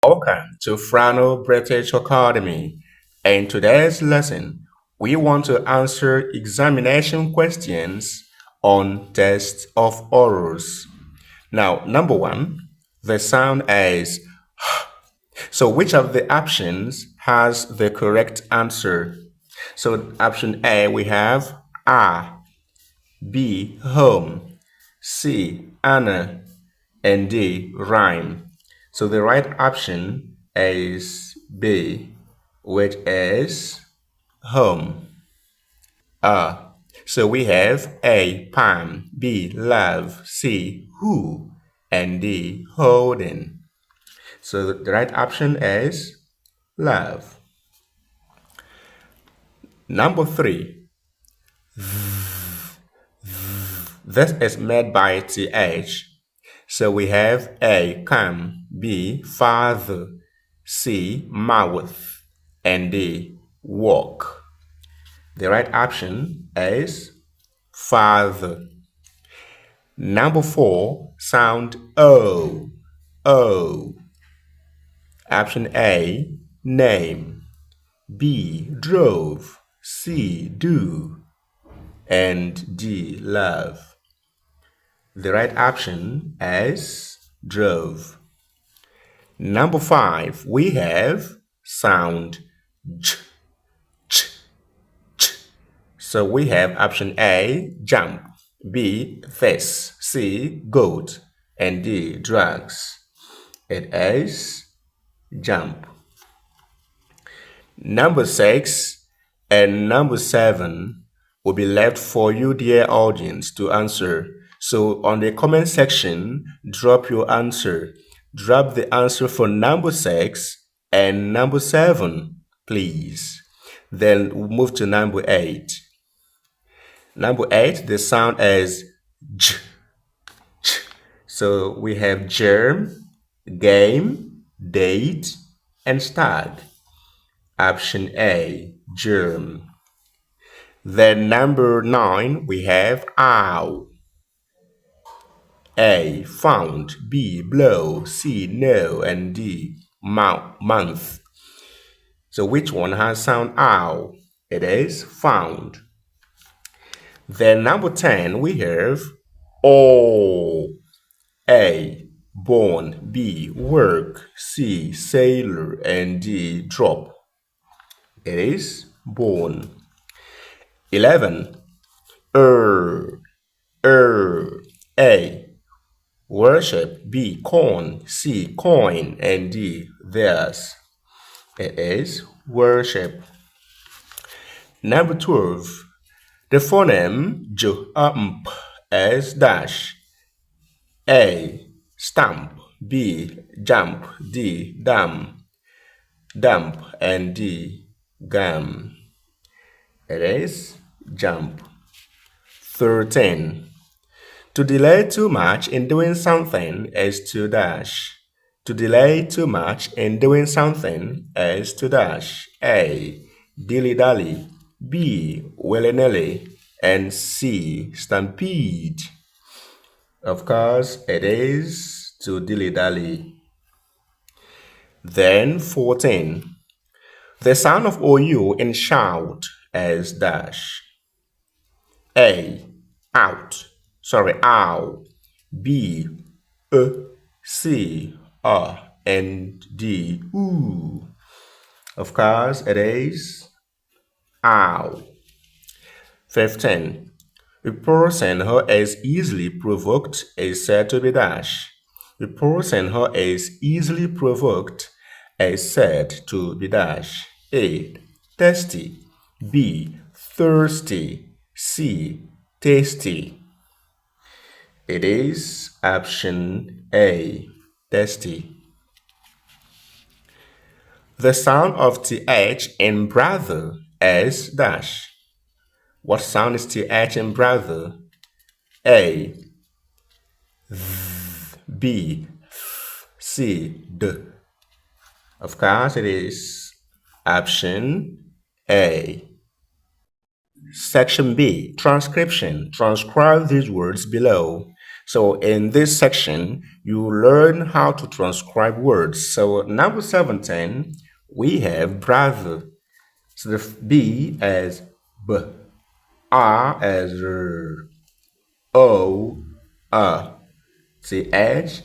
Welcome to Frano British Academy. In today's lesson, we want to answer examination questions on test of orals. Now, number one, the sound is so which of the options has the correct answer? So option A, we have A, B, home, C, Anna, and D, rhyme. So the right option is B, which is home. So we have A, palm, B, love, C, who, and D, holding. So the right option is love. Number three, this is made by TH. So we have A, come, B, father, C, mouth, and D, walk. The right option is father. Number four, sound O, O. Option A, name, B, drove, C, do, and D, love. The right option is drove. Number five, we have sound J, ch, ch. So we have option A, jump, B, this, C, goat, and D, drugs. It is jump. Number six and number seven will be left for you, dear audience, to answer. So on the comment section, drop your answer. Drop the answer for number 6 and number 7, please. Then we'll move to number 8. Number 8, the sound is J, ch. So we have germ, game, date, and stag. Option A, germ. Then number 9, we have ow. A, found, B, blow, C, no, and D, month. So which one has sound ow? It is found. Then number 10, we have O. A, born, B, work, C, sailor, and D, drop. It is born. 11, A, worship, B, corn, C, coin, and D, theirs. It is worship. Number 12, the phoneme j, is dash. A, stamp, B, jump, D, damp, and D, gum. It is jump. 13. To delay too much in doing something is to dash. To delay too much in doing something is to dash. A, dilly-dally, B, willy-nilly, and C, stampede. Of course, it is to dilly-dally. Then 14. The sound of OU in shout is dash. A, out. Ow. B, C, and D, ooh. Of course, it is ow. 15. A person who is easily provoked is said to be dash. A person who is easily provoked is said to be dash. A, thirsty. B, thirsty. C, tasty. It is option A, tasty. The sound of TH in brother is dash. What sound is TH in brother? A, B, C, D. Of course, it is option A. Section B, transcription. Transcribe these words below. So in this section, you learn how to transcribe words. So number 17, we have brother. So the B as B, R as R, O, the H,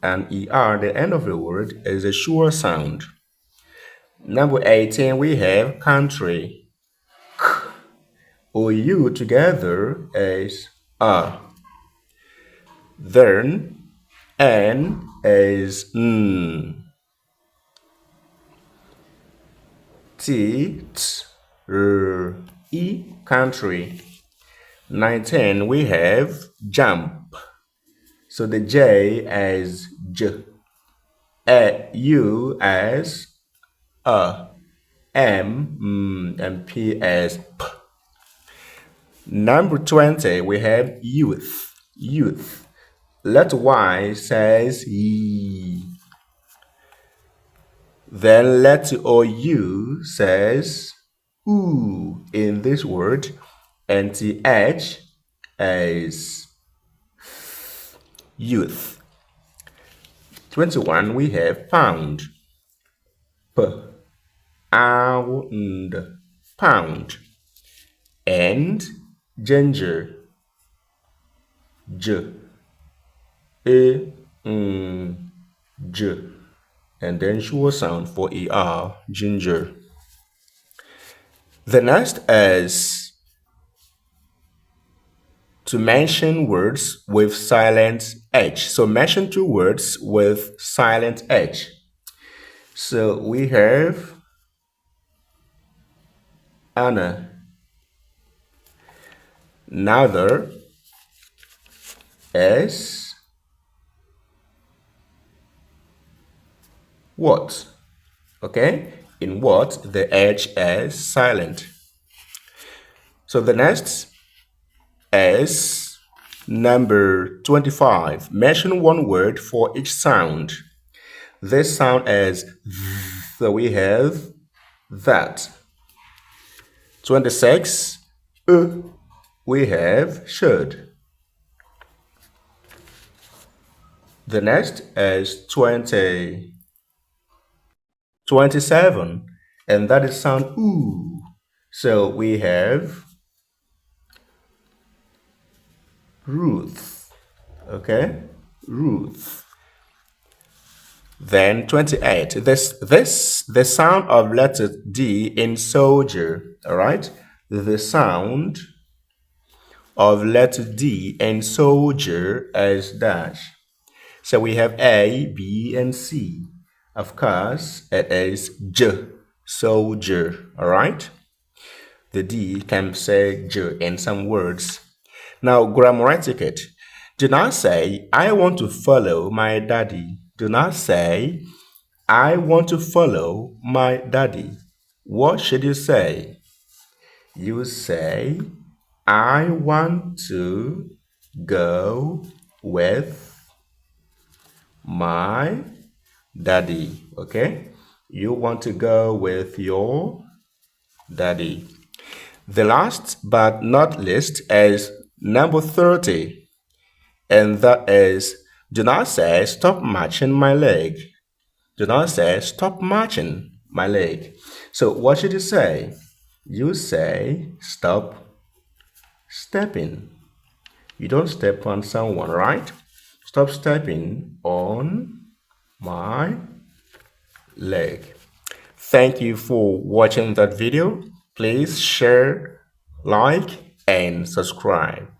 and ER, the end of the word, is a sure sound. Number 18, we have country. K, OU together is A. Then N is N. T, R, E, country. 19, we have jump. So the J as J, U as M, and P as P. Number 20, we have youth. Youth. Letter Y says Y. Then letter OU says oo in this word, and the H is youth. 21, we have pound. Pound. Pound. And ginger. J. A. J. And then sure sound for ER, ginger. The next is to mention words with silent H. So mention two words with silent H. So we have Anna. Another is what? Okay, in what the H is silent. So the next is number 25. Mention one word for each sound. This sound is so we have that. 26, we have should. The next is 27, and that is sound oo. So we have Ruth. Okay, Ruth. Then 28. The sound of letter D in soldier. All right, the sound of letter D in soldier is dash. So we have A, B, and C. Of course, it is J, soldier. All right, the D can say J in some words. Now, grammar etiquette. Do not say, I want to follow my daddy. Do not say, I want to follow my daddy. What should you say? You say, I want to go with my daddy. Okay? You want to go with your daddy. The last but not least is number 30. And that is, do not say, stop matching my leg. Do not say, stop matching my leg. So what should you say? You say, stop stepping. You don't step on someone, right? Stop stepping on my leg. Thank you for watching that video. Please share, like, and subscribe.